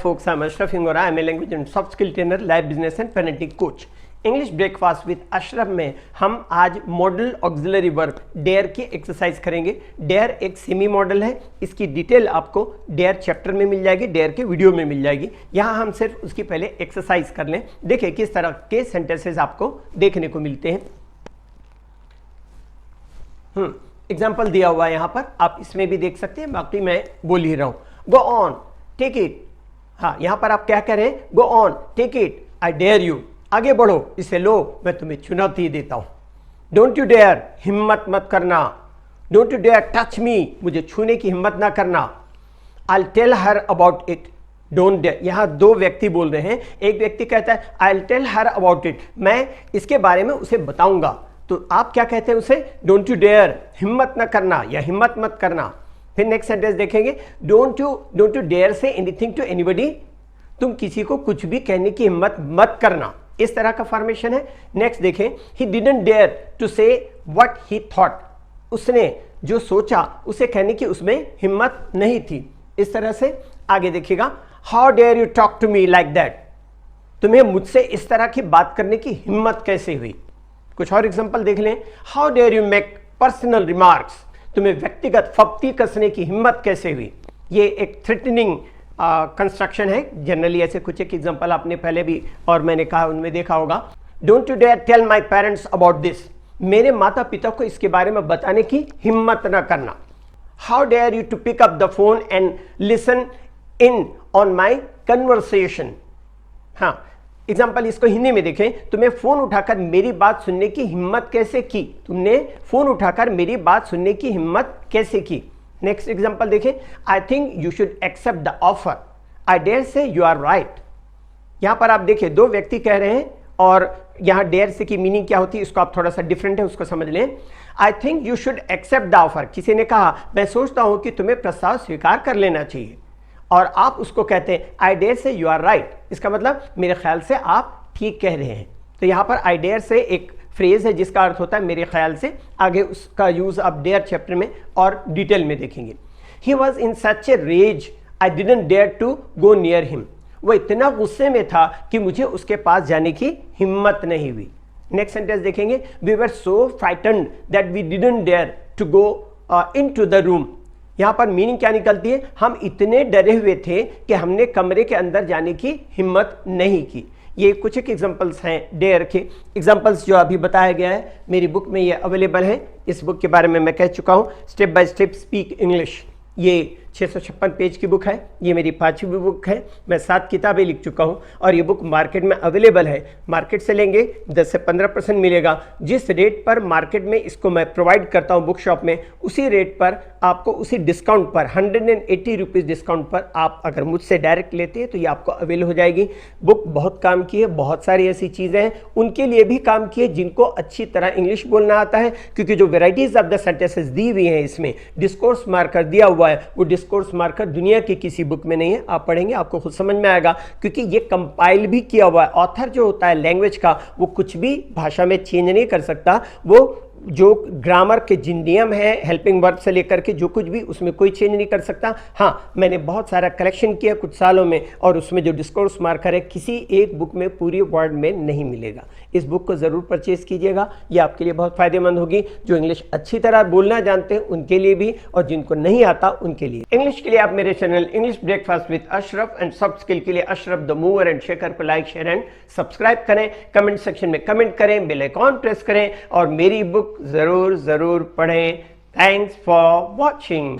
folks, I'm Ashraf Hingora. I'm a language and soft skill trainer, life business and parenting coach. English breakfast with Ashraf में हम आज model auxiliary verb dare की exercise करेंगे। Dare एक semi model है, इसकी detail आपको dare chapter में मिल जाएगी, डेयर के वीडियो में मिल जाएगी। यहाँ हम सिर्फ उसकी पहले एक्सरसाइज कर लें, देखिए किस तरह के सेंटेंसेस आपको देखने को मिलते हैं। एग्जाम्पल दिया हुआ है यहाँ पर, आप इसमें भी देख सकते हैं, बाकी मैं बोल ही रहा हूँ। गो ऑन टेक इट, हाँ यहाँ पर आप क्या कह रहे हैं, go on take it I dare you, आगे बढ़ो, इसे लो, मैं तुम्हें चुनौती देता हूं। डोंट यू डेयर, हिम्मत मत करना। Don't you dare touch me, मुझे छूने की हिम्मत ना करना। I tell her about it, don't dare. यहां दो व्यक्ति बोल रहे हैं, एक व्यक्ति कहता है I tell her about it, मैं इसके बारे में उसे बताऊंगा। तो आप क्या कहते हैं उसे, डोंट यू डेयर, हिम्मत ना करना या हिम्मत मत करना। फिर नेक्स्ट सेंटेंस देखेंगे, don't you dare say anything to anybody, तुम किसी को कुछ भी कहने की हिम्मत मत करना। इस तरह का फॉर्मेशन है। नेक्स्ट देखें, ही डिडंट डेयर टू से व्हाट ही थॉट, उसने जो सोचा उसे कहने की उसमें हिम्मत नहीं थी। इस तरह से आगे देखिएगा, how dare you talk to me like that, तुम्हें मुझसे इस तरह की बात करने की हिम्मत कैसे हुई। कुछ और एग्जांपल देख लें, how dare you make personal remarks, तुम्हें व्यक्तिगत फप्ती कसने की हिम्मत कैसे हुई। ये एक थ्रेटनिंग कंस्ट्रक्शन है। जनरली ऐसे कुछ एक एग्जांपल आपने पहले भी और मैंने कहा उनमें देखा होगा। Don't you dare tell my parents about this, मेरे माता पिता को इसके बारे में बताने की हिम्मत न करना। How dare you to pick up the phone and listen in on my conversation. हाँ, एग्जाम्पल इसको हिंदी में देखें, तुम्हें फोन उठाकर मेरी बात सुनने की हिम्मत कैसे की, तुमने फोन उठाकर मेरी बात सुनने की हिम्मत कैसे की। नेक्स्ट एग्जांपल देखें, I think you should accept the offer, I dare say you are right. यहां पर आप देखिए दो व्यक्ति कह रहे हैं और यहां डेयर से की मीनिंग क्या होती है, इसको आप थोड़ा सा डिफरेंट है उसको समझ लें। I think you should accept the offer, किसी ने कहा मैं सोचता हूं कि तुम्हें प्रस्ताव स्वीकार कर लेना चाहिए, और आप उसको कहते हैं I dare say you are right, इसका मतलब मेरे ख्याल से आप ठीक कह रहे हैं। तो यहां पर आई डेयर से एक फ्रेज है जिसका अर्थ होता है मेरे ख्याल से, आगे उसका यूज आप डेयर चैप्टर में और डिटेल में देखेंगे। He was in such a rage I didn't dare to go near him, वो इतना गुस्से में था कि मुझे उसके पास जाने की हिम्मत नहीं हुई। नेक्स्ट सेंटेंस देखेंगे, we were so frightened that we didn't dare to go into the room. यहां पर मीनिंग क्या निकलती है, हम इतने डरे हुए थे कि हमने कमरे के अंदर जाने की हिम्मत नहीं की। ये कुछ एक एग्जांपल्स हैं डेयर के। एग्जांपल्स जो अभी बताया गया है मेरी बुक में ये अवेलेबल है। इस बुक के बारे में मैं कह चुका हूँ, step by step speak English. ये 656 पेज की बुक है, ये मेरी 5वीं बुक है। मैं 7 किताबें लिख चुका हूँ और ये बुक मार्केट में अवेलेबल है। मार्केट से लेंगे 10 से 15% मिलेगा। जिस रेट पर मार्केट में इसको मैं प्रोवाइड करता हूँ बुक शॉप में, उसी रेट पर आपको उसी डिस्काउंट पर 180 रुपीज़ डिस्काउंट पर आप अगर मुझसे डायरेक्ट लेते हैं तो ये आपको अवेल हो जाएगी। बुक बहुत काम की है, बहुत सारी ऐसी चीज़ें हैं उनके लिए भी काम की है जिनको अच्छी तरह इंग्लिश बोलना आता है, क्योंकि जो वेराइटीज़ ऑफ द सेंटेंसेस दी हुई हैं इसमें, डिस्कोर्स मार्कर दिया हुआ है, वो डिस्कोर्स मार्कर दुनिया की किसी बुक में नहीं है। आप पढ़ेंगे आपको खुद समझ में आएगा, क्योंकि ये कंपाइल भी किया हुआ है। ऑथर जो होता है लैंग्वेज का, वो कुछ भी भाषा में चेंज नहीं कर सकता। वो जो ग्रामर के जिन नियम है, हेल्पिंग वर्ब से लेकर के जो कुछ भी, उसमें कोई चेंज नहीं कर सकता। हाँ, मैंने बहुत सारा कलेक्शन किया कुछ सालों में, और उसमें जो डिस्कोर्स मार्कर है किसी एक बुक में पूरी वर्ड में नहीं मिलेगा। इस बुक को ज़रूर परचेज कीजिएगा, ये आपके लिए बहुत फ़ायदेमंद होगी। जो इंग्लिश अच्छी तरह बोलना जानते हैं उनके लिए भी, और जिनको नहीं आता उनके लिए। इंग्लिश के लिए आप मेरे channel English breakfast with Ashraf and soft skill के लिए Ashraf the mover and shaker को लाइक, शेयर एंड सब्सक्राइब करें। कमेंट सेक्शन में कमेंट करें, बेल आइकॉन प्रेस करें और मेरी बुक जरूर पढ़ें। Thanks for watching.